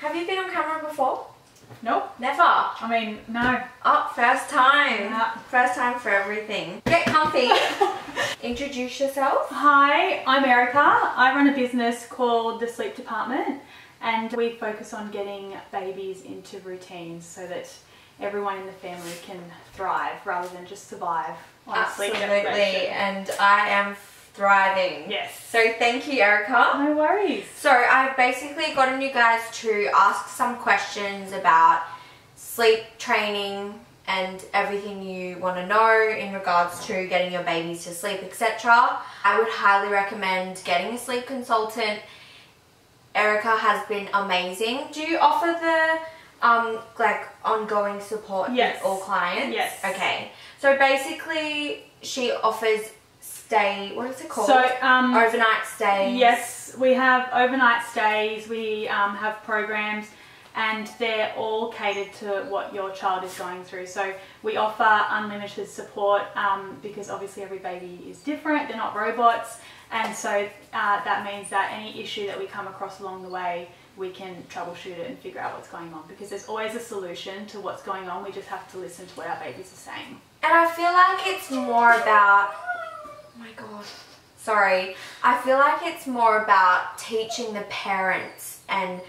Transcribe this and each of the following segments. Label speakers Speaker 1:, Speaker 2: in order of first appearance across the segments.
Speaker 1: Have you been on camera before?
Speaker 2: Nope.
Speaker 1: Never?
Speaker 2: I mean, no.
Speaker 1: Oh, first time.
Speaker 2: Yeah.
Speaker 1: First time for everything. Get comfy. Introduce yourself.
Speaker 2: Hi, I'm Erika. I run a business called The Sleep Department, and we focus on getting babies into routines so that everyone in the family can thrive rather than just survive on sleep deprivation.
Speaker 1: Absolutely, and I am thriving.
Speaker 2: Yes.
Speaker 1: So thank you, Erika.
Speaker 2: No worries.
Speaker 1: So I've basically gotten you guys to ask some questions about sleep training and everything you want to know in regards to getting your babies to sleep, etc. I would highly recommend getting a sleep consultant. Erika has been amazing. Do you offer the like ongoing support with all clients?
Speaker 2: Yes.
Speaker 1: Okay. So basically she offers what is it called?
Speaker 2: So
Speaker 1: overnight stays.
Speaker 2: Yes, we have overnight stays, we have programs, and they're all catered to what your child is going through. So we offer unlimited support because obviously every baby is different, they're not robots, and so that means that any issue that we come across along the way, we can troubleshoot it and figure out what's going on, because there's always a solution to what's going on. We just have to listen to what our babies are saying.
Speaker 1: And I feel like it's more about, oh my god, sorry. I feel like it's more about teaching the parents and,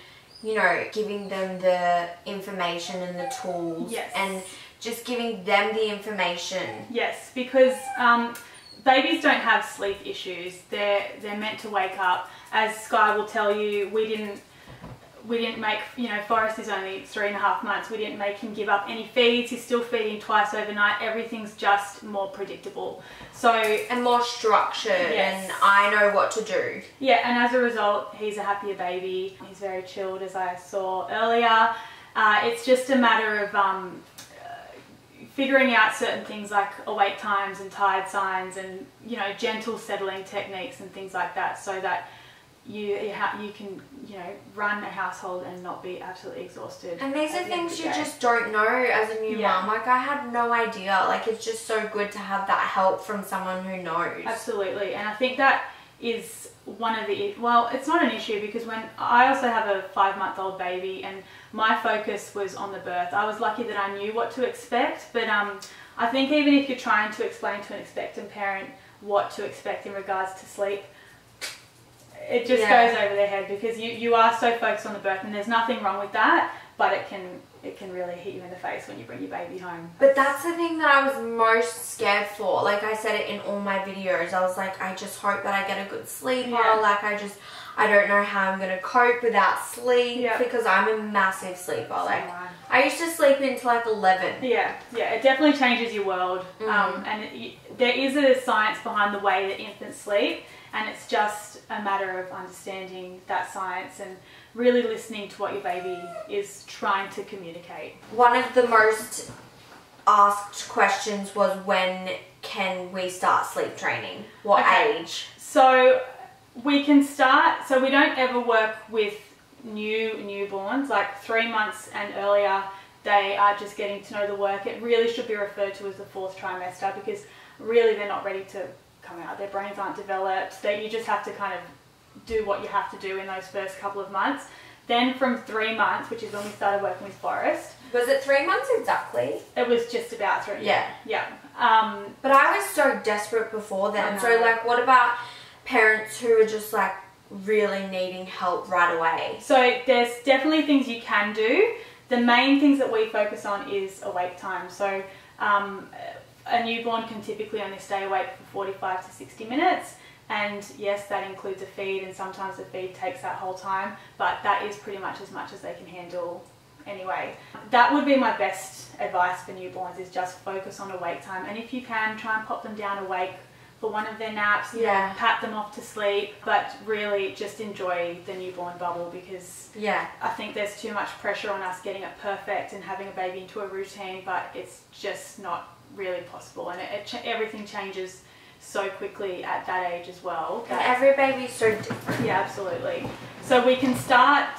Speaker 1: you know, giving them the information and the tools.
Speaker 2: Yes.
Speaker 1: And just giving them the information.
Speaker 2: Yes, because babies don't have sleep issues. They're meant to wake up. As Skye will tell you, we didn't make, you know, Forrest is only 3.5 months. We didn't make him give up any feeds. He's still feeding twice overnight. Everything's just more predictable. So,
Speaker 1: and more structured.
Speaker 2: Yes.
Speaker 1: And I know what to do.
Speaker 2: Yeah, and as a result, he's a happier baby. He's very chilled, as I saw earlier. It's just a matter of figuring out certain things like awake times and tired signs and, you know, gentle settling techniques and things like that, so that you can, you know, run a household and not be absolutely exhausted.
Speaker 1: And these are things you just don't know as a new mom. Like, I had no idea. Like, it's just so good to have that help from someone who knows.
Speaker 2: Absolutely. And I think that is one of the, well, it's not an issue, because when I also have a 5-month-old baby and my focus was on the birth. I was lucky that I knew what to expect, but I think even if you're trying to explain to an expectant parent what to expect in regards to sleep, it just goes over their head, because you are so focused on the birth, and there's nothing wrong with that, but it can really hit you in the face when you bring your baby home.
Speaker 1: But that's the thing that I was most scared for. Like I said it in all my videos, I was like, I just hope that I get a good sleeper. Like, I don't know how I'm going to cope without sleep, because I'm a massive sleeper. Like, I used to sleep until like 11.
Speaker 2: Yeah, it definitely changes your world. And there is a science behind the way that infants sleep, and it's just a matter of understanding that science and really listening to what your baby is trying to communicate.
Speaker 1: One of the most asked questions was, when can we start sleep training? What age?
Speaker 2: So we can start, so we don't ever work with newborns, like 3 months and earlier. They are just getting to know the work. It really should be referred to as the 4th trimester, because really they're not ready to come out. Their brains aren't developed. You just have to kind of do what you have to do in those first couple of months. Then from 3 months, which is when we started working with Forrest.
Speaker 1: Was it 3 months exactly?
Speaker 2: It was just about 3.
Speaker 1: Yeah. But I was so desperate before then. So like, what about parents who are just like really needing help right away? So
Speaker 2: there's definitely things you can do. The main things that we focus on is awake time. So a newborn can typically only stay awake for 45 to 60 minutes. And yes, that includes a feed, and sometimes the feed takes that whole time, but that is pretty much as they can handle anyway. That would be my best advice for newborns, is just focus on awake time. And if you can, try and pop them down awake for one of their naps, you know, pat them off to sleep, but really just enjoy the newborn bubble, because I think there's too much pressure on us getting it perfect and having a baby into a routine, but it's just not really possible, and everything changes so quickly at that age as well.
Speaker 1: And every baby's so different.
Speaker 2: Yeah, absolutely. So we can start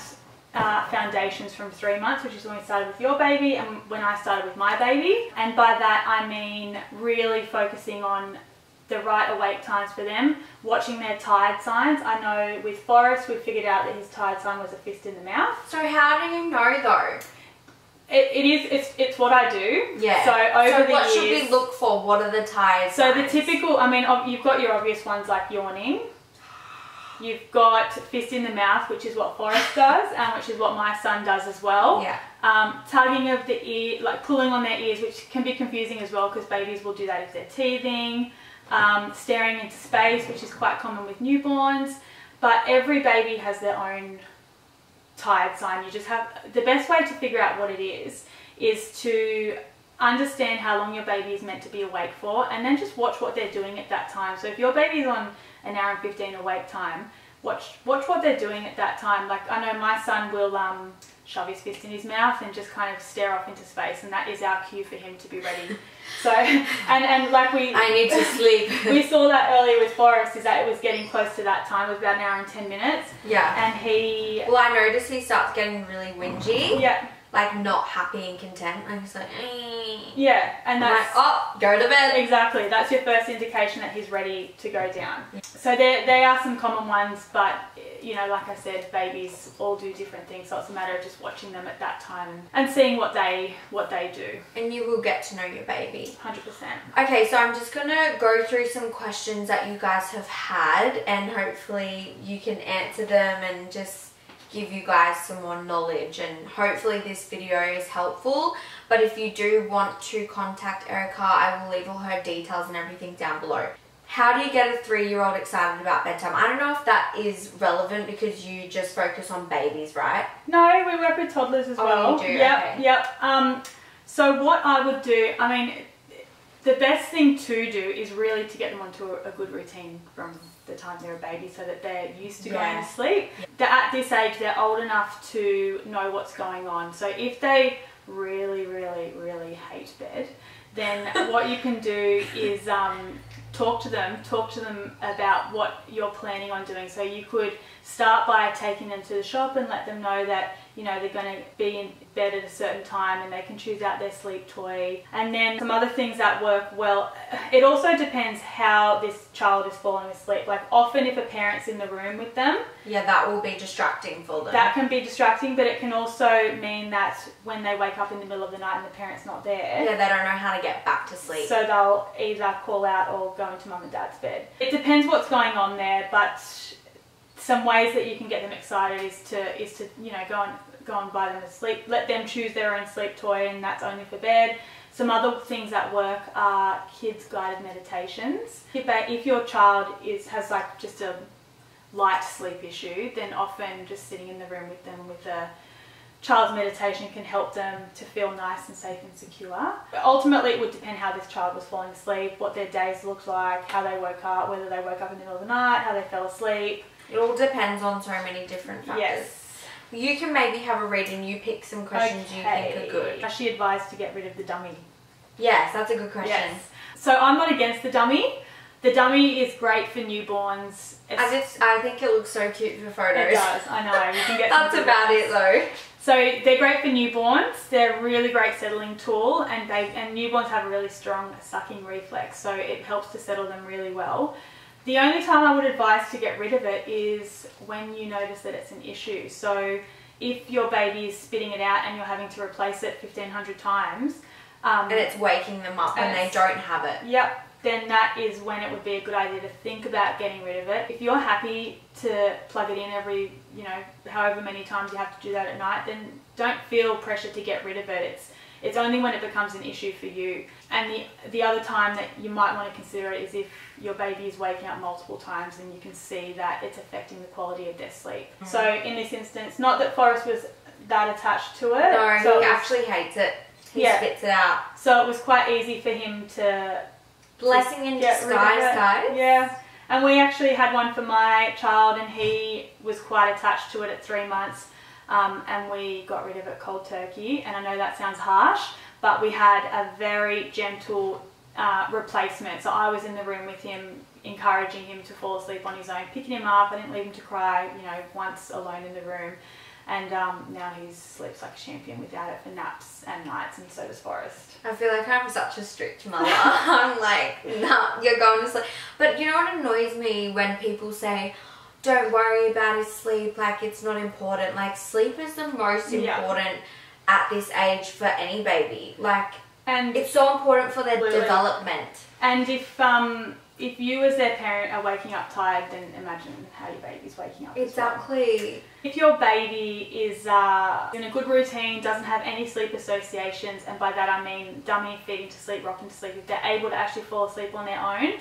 Speaker 2: foundations from 3 months, which is when we started with your baby and when I started with my baby. And by that I mean really focusing on the right awake times for them, watching their tired signs. I know with Forrest, we figured out that his tired sign was a fist in the mouth.
Speaker 1: So how do you know though?
Speaker 2: It's what I do.
Speaker 1: Yeah.
Speaker 2: So over the
Speaker 1: what
Speaker 2: years,
Speaker 1: should we look for? What are the tired
Speaker 2: so
Speaker 1: signs?
Speaker 2: the typical, I mean, you've got your obvious ones like yawning. You've got fist in the mouth, which is what Forrest does, and which is what my son does as well.
Speaker 1: Yeah.
Speaker 2: Tugging of the ear, like pulling on their ears, which can be confusing as well because babies will do that if they're teething. Staring into space, which is quite common with newborns. But every baby has their own tired sign. You just have, the best way to figure out what it is to understand how long your baby is meant to be awake for, and then just watch what they're doing at that time. So if your baby's on an hour and 15 awake time, watch what they're doing at that time. Like I know my son will shove his fist in his mouth and just kind of stare off into space, and that is our cue for him to be ready. So and like
Speaker 1: I need to sleep.
Speaker 2: We saw that earlier with Forrest, is that it was getting close to that time. It was about an hour and 10 minutes.
Speaker 1: Yeah.
Speaker 2: And
Speaker 1: well, I noticed he starts getting really whingy.
Speaker 2: Yeah.
Speaker 1: Like not happy and content. Like he's like,
Speaker 2: yeah, and that's
Speaker 1: like, oh, go to bed.
Speaker 2: Exactly. That's your first indication that he's ready to go down. So they are some common ones, but you know, like I said, babies all do different things. So it's a matter of just watching them at that time and seeing what they do.
Speaker 1: And you will get to know your baby.
Speaker 2: 100%.
Speaker 1: Okay, so I'm just gonna go through some questions that you guys have had, and hopefully you can answer them and just give you guys some more knowledge, and hopefully this video is helpful. But if you do want to contact Erika, I will leave all her details and everything down below. How do you get a 3-year-old excited about bedtime? I don't know if that is relevant because you just focus on babies, right?
Speaker 2: No, we work with toddlers as well.
Speaker 1: You do?
Speaker 2: Yep,
Speaker 1: Okay.
Speaker 2: yep. So what I would do, I mean, the best thing to do is really to get them onto a good routine from the time they're a baby, so that they're used to going to sleep. At this age, they're old enough to know what's going on. So if they really, really, really hate bed, then what you can do is talk to them about what you're planning on doing. So you could start by taking them to the shop and let them know that, you know, they're going to be in bed at a certain time and they can choose out their sleep toy. And then some other things that work well, it also depends how this child is falling asleep. Like often if a parent's in the room with them,
Speaker 1: yeah, that will be distracting for them.
Speaker 2: That can be distracting, but it can also mean that when they wake up in the middle of the night and the parent's not there,
Speaker 1: yeah, they don't know how to get back to sleep.
Speaker 2: So they'll either call out or go into mum and dad's bed. It depends what's going on there, but some ways that you can get them excited is to you know, go and buy them a sleep, let them choose their own sleep toy, and that's only for bed. Some other things that work are kids guided meditations. If your child has like just a light sleep issue, then often just sitting in the room with them with a child's meditation can help them to feel nice and safe and secure. Ultimately, it would depend how this child was falling asleep, what their days looked like, how they woke up, whether they woke up in the middle of the night, how they fell asleep.
Speaker 1: It all depends on so many different factors.
Speaker 2: Yes.
Speaker 1: You can maybe have a read and you pick some questions you think are good.
Speaker 2: Is she advised to get rid of the dummy?
Speaker 1: Yes, that's a good question.
Speaker 2: Yes. So I'm not against the dummy. The dummy is great for newborns.
Speaker 1: I think it looks so cute for photos.
Speaker 2: It does, I know. You can get
Speaker 1: That's about it though.
Speaker 2: So they're great for newborns. They're a really great settling tool, and newborns have a really strong sucking reflex, so it helps to settle them really well. The only time I would advise to get rid of it is when you notice that it's an issue. So if your baby is spitting it out and you're having to replace it 1,500 times.
Speaker 1: And it's waking them up and they don't have it.
Speaker 2: Yep. Then that is when it would be a good idea to think about getting rid of it. If you're happy to plug it in every, you know, however many times you have to do that at night, then don't feel pressure to get rid of it. It's only when it becomes an issue for you. And the other time that you might want to consider it is if your baby is waking up multiple times and you can see that it's affecting the quality of their sleep. So in this instance, not that Forrest was that attached to it.
Speaker 1: No,
Speaker 2: so
Speaker 1: he actually hates it. He spits it out.
Speaker 2: So it was quite easy for him to...
Speaker 1: Blessing in disguise, guys.
Speaker 2: Yeah. And we actually had one for my child and he was quite attached to it at 3 months. And we got rid of it cold turkey. And I know that sounds harsh, but we had a very gentle replacement. So I was in the room with him, encouraging him to fall asleep on his own, picking him up. I didn't leave him to cry, you know, once alone in the room. And now he sleeps like a champion without it for naps and nights, and so does Forrest.
Speaker 1: I feel like I'm such a strict mother. I'm like, nah, you're going to sleep. But you know what annoys me when people say, don't worry about his sleep, like it's not important. Like sleep is the most important at this age for any baby. Like, and it's so important for their development. And
Speaker 2: if you as their parent are waking up tired, then imagine how your baby's waking up.
Speaker 1: Exactly.
Speaker 2: Well. If your baby is in a good routine, doesn't have any sleep associations, and by that I mean dumming, feeding to sleep, rocking to sleep, if they're able to actually fall asleep on their own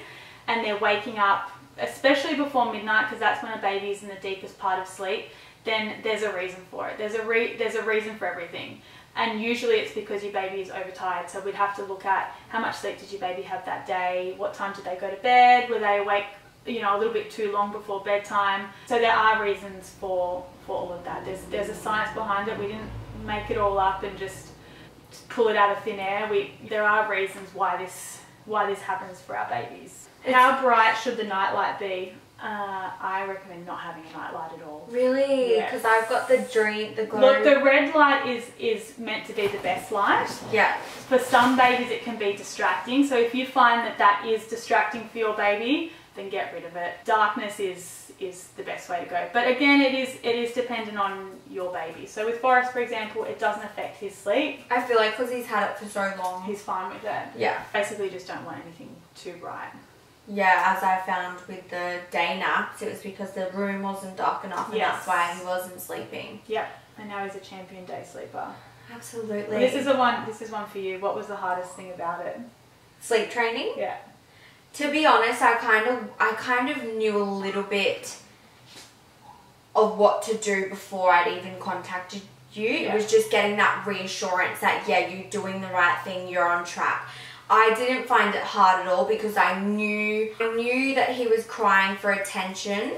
Speaker 2: and they're waking up, especially before midnight, because that's when a baby is in the deepest part of sleep, then there's a reason for it. There's a reason for everything. And usually it's because your baby is overtired. So we'd have to look at how much sleep did your baby have that day, what time did they go to bed, were they awake, you know, a little bit too long before bedtime. So there are reasons for all of that. There's a science behind it. We didn't make it all up and just pull it out of thin air. There are reasons why this happens for our babies. How bright should the nightlight be? I recommend not having a nightlight at all.
Speaker 1: Really? Because I've got the glow.
Speaker 2: Look, the red light is meant to be the best light.
Speaker 1: Yeah.
Speaker 2: For some babies it can be distracting, so if you find that is distracting for your baby, then get rid of it. Darkness is the best way to go. But again, it is dependent on your baby. So with Forrest, for example, it doesn't affect his sleep.
Speaker 1: I feel like because he's had it for so long,
Speaker 2: he's fine with it.
Speaker 1: Yeah.
Speaker 2: Basically just don't want anything too bright.
Speaker 1: Yeah, as I found with the day naps, it was because the room wasn't dark enough, and that's why he wasn't sleeping.
Speaker 2: Yep, and now he's a champion day sleeper.
Speaker 1: Absolutely.
Speaker 2: Well, this is one for you. What was the hardest thing about it?
Speaker 1: Sleep training?
Speaker 2: Yeah.
Speaker 1: To be honest, I kind of knew a little bit of what to do before I'd even contacted you. Yeah. It was just getting that reassurance that, yeah, you're doing the right thing, you're on track. I didn't find it hard at all because I knew that he was crying for attention.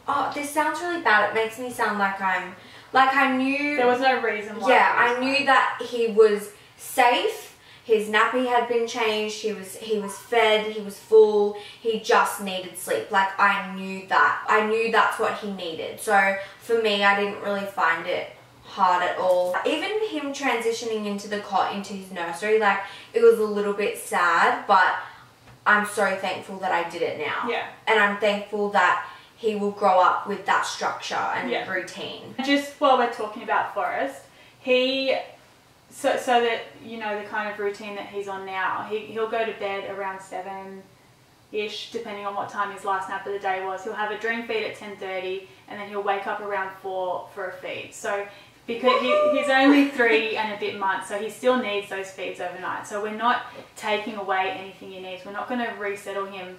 Speaker 1: Oh, this sounds really bad. It makes me sound like I knew...
Speaker 2: There was no reason why.
Speaker 1: Yeah, I knew that he was safe. His nappy had been changed. He was fed. He was full. He just needed sleep. Like, I knew that. I knew that's what he needed. So, for me, I didn't really find it hard at all. Even him transitioning into the cot, into his nursery, like, it was a little bit sad, but I'm so thankful that I did it now.
Speaker 2: Yeah.
Speaker 1: And I'm thankful that he will grow up with that structure and routine.
Speaker 2: Just while we're talking about Forrest, so that you know the kind of routine that he's on now, he'll go to bed around 7-ish, depending on what time his last nap of the day was. He'll have a dream feed at 10:30, and then he'll wake up around 4 for a feed. So because he's only 3 and a bit months, so he still needs those feeds overnight. So we're not taking away anything he needs. We're not going to resettle him.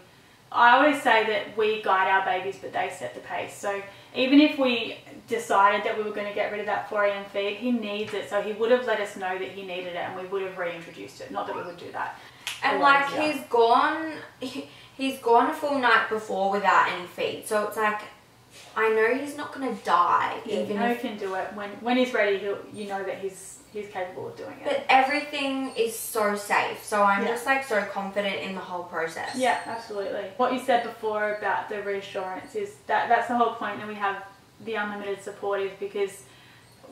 Speaker 2: I always say that we guide our babies, but they set the pace. So even if we decided that we were going to get rid of that 4 a.m. feed, he needs it. So he would have let us know that he needed it, and we would have reintroduced it. Not that we would do that.
Speaker 1: And like he's gone a full night before without any feed. So it's like, I know he's not going to die.
Speaker 2: Yeah, even if he can do it when he's ready. You know that he's capable of doing it.
Speaker 1: But everything is so safe, so I'm just like so confident in the whole process.
Speaker 2: Yeah, absolutely. What you said before about the reassurance is that's the whole point that we have the unlimited support, is because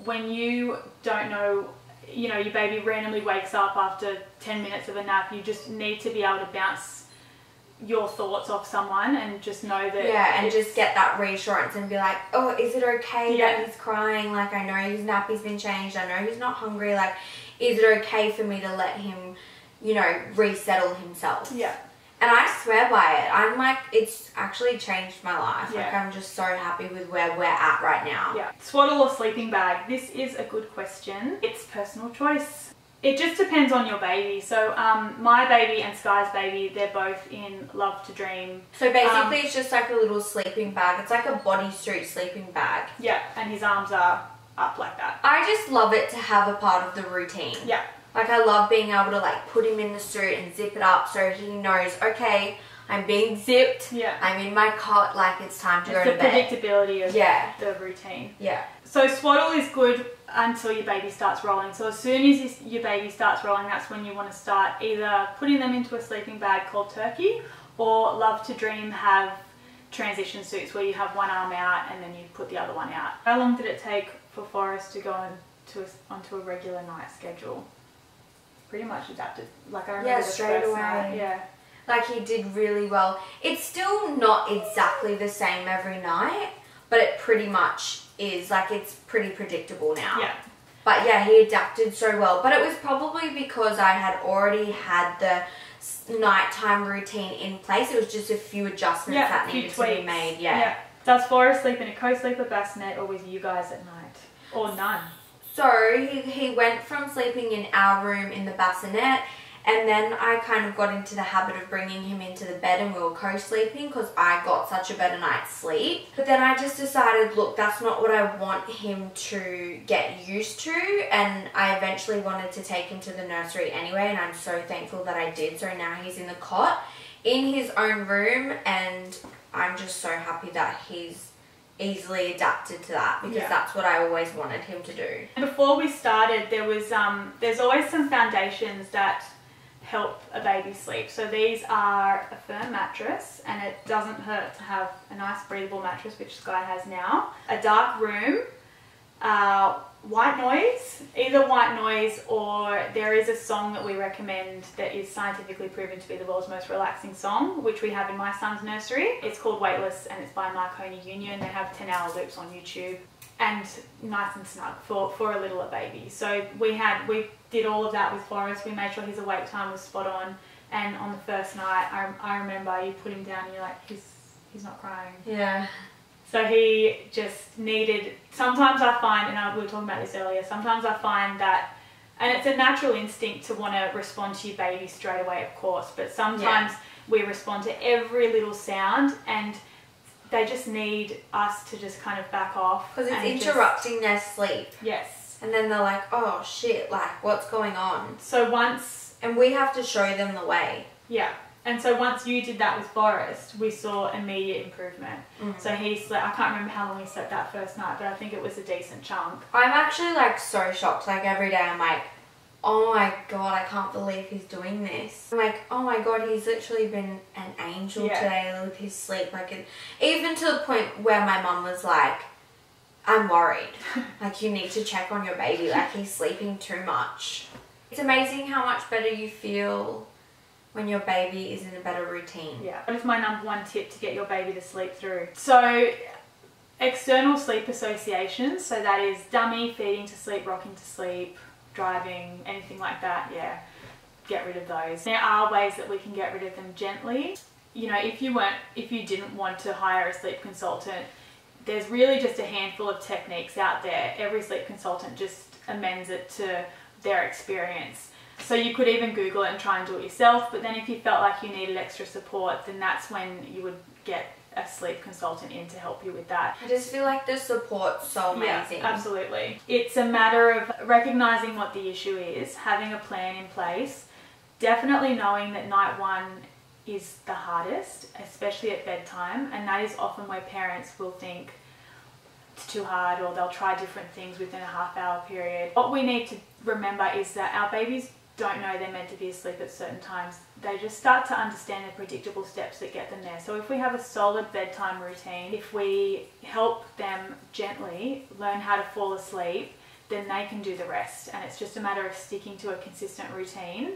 Speaker 2: when you don't know, you know, your baby randomly wakes up after 10 minutes of a nap, you just need to be able to bounce your thoughts off someone and just know that
Speaker 1: and just get that reassurance and be like, oh, is it okay that he's crying? Like, I know his nappy's been changed, I know he's not hungry, like, is it okay for me to let him, you know, resettle himself?
Speaker 2: Yeah.
Speaker 1: And I swear by it. I'm like, it's actually changed my life.
Speaker 2: Yeah.
Speaker 1: Like, I'm just so happy with where we're at right now.
Speaker 2: Yeah. Swaddle or sleeping bag? This is a good question. It's personal choice. It just depends on your baby. So my baby and Skye's baby, they're both in Love to Dream.
Speaker 1: So basically it's just like a little sleeping bag. It's like a bodysuit sleeping bag.
Speaker 2: Yeah, and his arms are up like that.
Speaker 1: I just love it to have a part of the routine.
Speaker 2: Yeah.
Speaker 1: Like, I love being able to like put him in the suit and zip it up so he knows, okay, I'm being zipped.
Speaker 2: Yeah.
Speaker 1: I'm in my cot, like it's time to go to bed.
Speaker 2: The predictability of the routine.
Speaker 1: Yeah.
Speaker 2: So swaddle is good until your baby starts rolling. So as soon as your baby starts rolling, that's when you want to start either putting them into a sleeping bag called Turkey, or Love to Dream have transition suits where you have one arm out and then you put the other one out. How long did it take for Forrest to go onto a regular night schedule. Pretty much adapted. Like I remember the
Speaker 1: straight
Speaker 2: first
Speaker 1: away.
Speaker 2: night. Yeah.
Speaker 1: Like he did really well. It's still not exactly the same every night, but it pretty much is. Like it's pretty predictable now.
Speaker 2: Yeah.
Speaker 1: But yeah, he adapted so well. But it was probably because I had already had the nighttime routine in place. It was just a few adjustments that needed to be made. Yeah.
Speaker 2: Does Forrest sleep in a co-sleeper bassinet or with you guys at night? Or none?
Speaker 1: So he went from sleeping in our room in the bassinet, and then I kind of got into the habit of bringing him into the bed and we were co-sleeping because I got such a better night's sleep. But then I just decided, look, that's not what I want him to get used to, and I eventually wanted to take him to the nursery anyway, and I'm so thankful that I did. So now he's in the cot in his own room, and I'm just so happy that he's easily adapted to that, because that's what I always wanted him to do.
Speaker 2: Before we started, there was there's always some foundations that help a baby sleep. So these are a firm mattress, and it doesn't hurt to have a nice breathable mattress, which Skye has now. A dark room, white noise, either white noise or there is a song that we recommend that is scientifically proven to be the world's most relaxing song, which we have in my son's nursery. It's called Weightless and it's by Marconi Union. They have 10-hour loops on YouTube, and nice and snug for a littler baby. So we did all of that with Forrest. We made sure his awake time was spot on, and on the first night I remember you put him down and you're like, he's not crying.
Speaker 1: Yeah.
Speaker 2: So he just needed, sometimes I find, and we were talking about this earlier, sometimes I find that, and it's a natural instinct to want to respond to your baby straight away, of course, but sometimes we respond to every little sound, and they just need us to just kind of back off.
Speaker 1: Because it's interrupting their sleep.
Speaker 2: Yes.
Speaker 1: And then they're like, oh shit, like what's going on?
Speaker 2: So once...
Speaker 1: And we have to show them the way.
Speaker 2: Yeah. And so once you did that with Forrest, we saw immediate improvement. Mm-hmm. So he slept, I can't remember how long he slept that first night, but I think it was a decent chunk.
Speaker 1: I'm actually like so shocked. Like every day I'm like, oh my God, I can't believe he's doing this. I'm like, oh my God, he's literally been an angel today with his sleep. Like even to the point where my mum was like, I'm worried. Like you need to check on your baby. Like he's sleeping too much. It's amazing how much better you feel when your baby is in a better routine.
Speaker 2: Yeah. What is my number one tip to get your baby to sleep through? So external sleep associations, so that is dummy, feeding to sleep, rocking to sleep, driving, anything like that, get rid of those. There are ways that we can get rid of them gently. You know, if you didn't want to hire a sleep consultant, there's really just a handful of techniques out there. Every sleep consultant just amends it to their experience. So you could even Google it and try and do it yourself, but then if you felt like you needed extra support, then that's when you would get a sleep consultant in to help you with that.
Speaker 1: I just feel like the support's so amazing.
Speaker 2: Yeah, absolutely. It's a matter of recognizing what the issue is, having a plan in place, definitely knowing that night one is the hardest, especially at bedtime, and that is often where parents will think it's too hard, or they'll try different things within a half-hour period. What we need to remember is that our babies don't know they're meant to be asleep at certain times. They just start to understand the predictable steps that get them there. So if we have a solid bedtime routine, if we help them gently learn how to fall asleep, then they can do the rest. And it's just a matter of sticking to a consistent routine.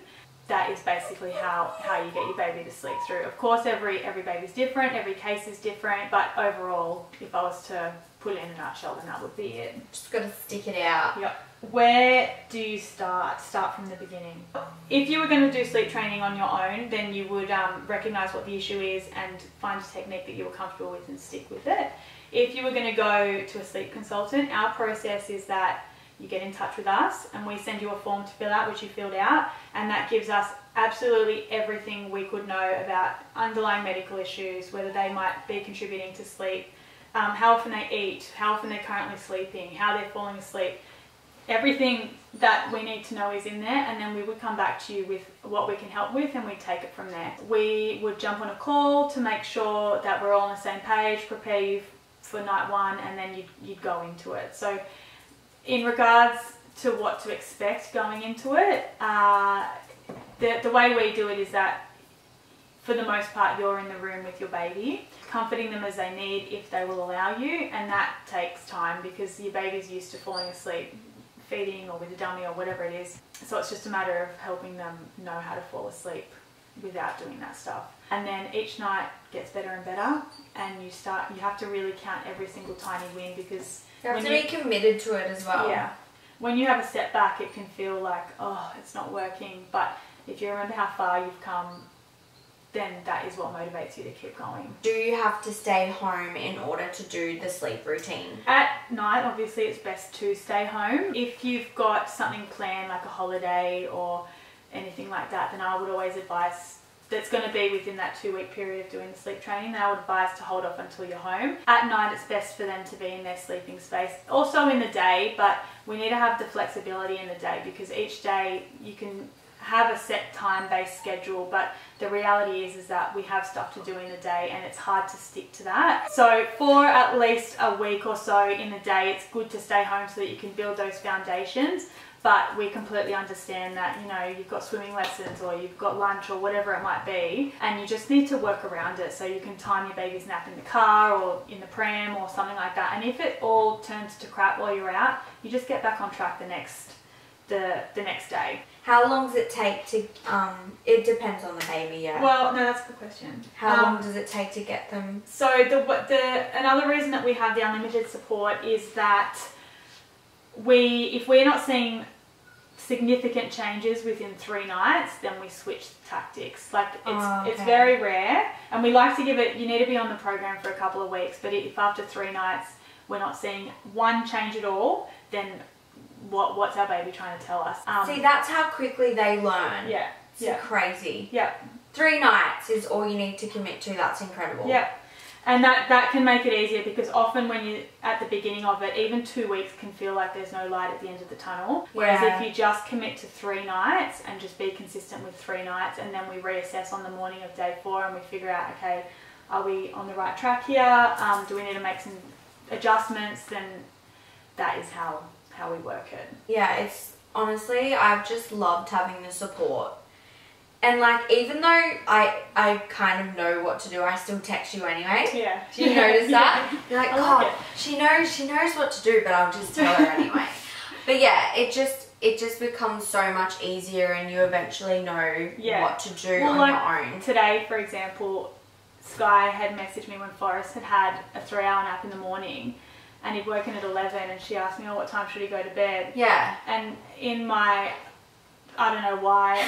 Speaker 2: That is basically how you get your baby to sleep through. Of course, every baby's different, every case is different, but overall, if I was to put it in a nutshell, then that would be it.
Speaker 1: Just got to stick it out.
Speaker 2: Yep. Where do you start? Start from the beginning. If you were going to do sleep training on your own, then you would recognise what the issue is and find a technique that you were comfortable with and stick with it. If you were going to go to a sleep consultant, our process is that you get in touch with us and we send you a form to fill out, which you filled out, and that gives us absolutely everything we could know about underlying medical issues, whether they might be contributing to sleep, how often they eat, how often they're currently sleeping, how they're falling asleep. Everything that we need to know is in there, and then we would come back to you with what we can help with, and we take it from there. We would jump on a call to make sure that we're all on the same page, prepare you for night one, and then you'd go into it. So in regards to what to expect going into it, the way we do it is that for the most part, you're in the room with your baby, comforting them as they need if they will allow you, and that takes time because your baby's used to falling asleep feeding or with a dummy or whatever it is. So it's just a matter of helping them know how to fall asleep without doing that stuff. And then each night gets better and better, and you have to really count every single tiny win, because
Speaker 1: you have to be committed to it as well.
Speaker 2: Yeah. When you have a step back, it can feel like, oh, it's not working. But if you remember how far you've come, then that is what motivates you to keep going.
Speaker 1: Do you have to stay home in order to do the sleep routine?
Speaker 2: At night, obviously, it's best to stay home. If you've got something planned, like a holiday or anything like that, then I would always advise, that's going to be within that 2-week period of doing the sleep training, then I would advise to hold off until you're home. At night, it's best for them to be in their sleeping space. Also in the day, but we need to have the flexibility in the day, because each day you can have a set time-based schedule, but the reality is that we have stuff to do in the day and it's hard to stick to that. So for at least a week or so in the day, it's good to stay home so that you can build those foundations. But we completely understand that, you know, you've got swimming lessons or you've got lunch or whatever it might be, and you just need to work around it. So you can time your baby's nap in the car or in the pram or something like that. And if it all turns to crap while you're out, you just get back on track the next day.
Speaker 1: How long does it take to, it depends on the baby, yeah.
Speaker 2: Well, no, that's a good question.
Speaker 1: How long does it take to get them?
Speaker 2: So another reason that we have the unlimited support is that if we're not seeing significant changes within 3 nights, then we switch tactics. Like it's very rare, and we like to give it, you need to be on the program for a couple of weeks, but if after 3 nights we're not seeing one change at all, then what's our baby trying to tell us?
Speaker 1: See, that's how quickly they learn.
Speaker 2: Yeah.
Speaker 1: It's crazy.
Speaker 2: Yeah.
Speaker 1: 3 nights is all you need to commit to. That's incredible.
Speaker 2: Yeah. And that can make it easier, because often when you're at the beginning of it, even 2 weeks can feel like there's no light at the end of the tunnel. Whereas if you just commit to 3 nights and just be consistent with 3 nights, and then we reassess on the morning of day 4 and we figure out, okay, are we on the right track here? Do we need to make some adjustments? Then that is how we work it.
Speaker 1: Yeah, it's honestly, I've just loved having the support. And like, even though I kind of know what to do, I still text you anyway.
Speaker 2: Yeah.
Speaker 1: Do you notice that? You're like, God,
Speaker 2: like
Speaker 1: she knows what to do, but I'll just tell her anyway. But yeah, it just becomes so much easier, and you eventually know what to do on your own.
Speaker 2: Today, for example, Skye had messaged me when Forrest had a 3-hour nap in the morning, and he'd woken at 11, and she asked me, oh, what time should he go to bed?
Speaker 1: Yeah.
Speaker 2: And in my, I don't know why,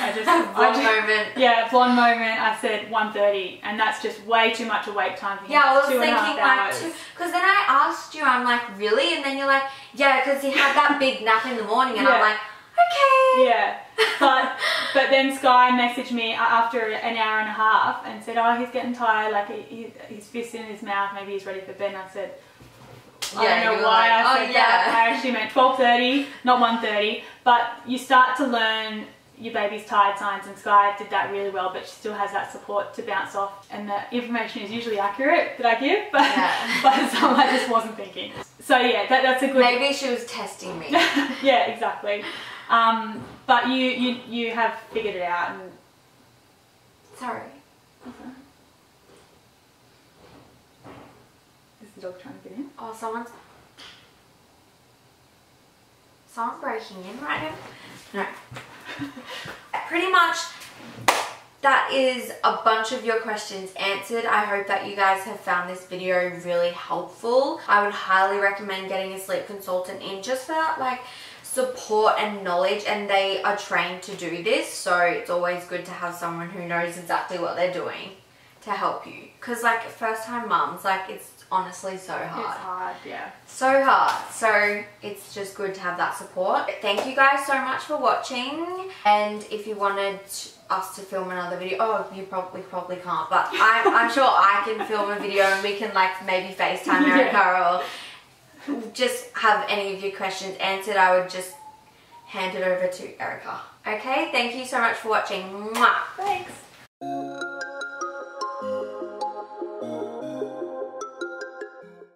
Speaker 2: blonde moment, I said 1:30, and that's just way too much awake time for him.
Speaker 1: Yeah, I was
Speaker 2: 2.5
Speaker 1: thinking
Speaker 2: hours.
Speaker 1: like 2, because then I asked you, I'm like, really? And then you're like, yeah, because he had that big nap in the morning, and I'm like, okay.
Speaker 2: Yeah, but then Skye messaged me after an hour and a half and said, oh, he's getting tired, like his fist in his mouth, maybe he's ready for bed. And I said, I don't know why I said that. I actually meant 12:30, not 1:30. But you start to learn your baby's tired signs, and Skye did that really well, but she still has that support to bounce off, and the information is usually accurate that I give, but but some I just wasn't thinking. So yeah, that's a good...
Speaker 1: Maybe she was testing me.
Speaker 2: Yeah, exactly. But you have figured it out. And
Speaker 1: sorry.
Speaker 2: Okay. Is the dog trying to get in?
Speaker 1: Oh, someone's breaking in right now. No. Pretty much that is a bunch of your questions answered. I hope that you guys have found this video really helpful. I would highly recommend getting a sleep consultant in just for that like support and knowledge, and they are trained to do this, so it's always good to have someone who knows exactly what they're doing to help you, because like first time mums, like it's honestly so hard.
Speaker 2: It's hard, yeah.
Speaker 1: So hard. So it's just good to have that support. Thank you guys so much for watching. And if you wanted us to film another video, we probably can't, but I'm sure I can film a video and we can like maybe FaceTime Erika or just have any of your questions answered. I would just hand it over to Erika. Okay, thank you so much for watching. Mwah.
Speaker 2: Thanks.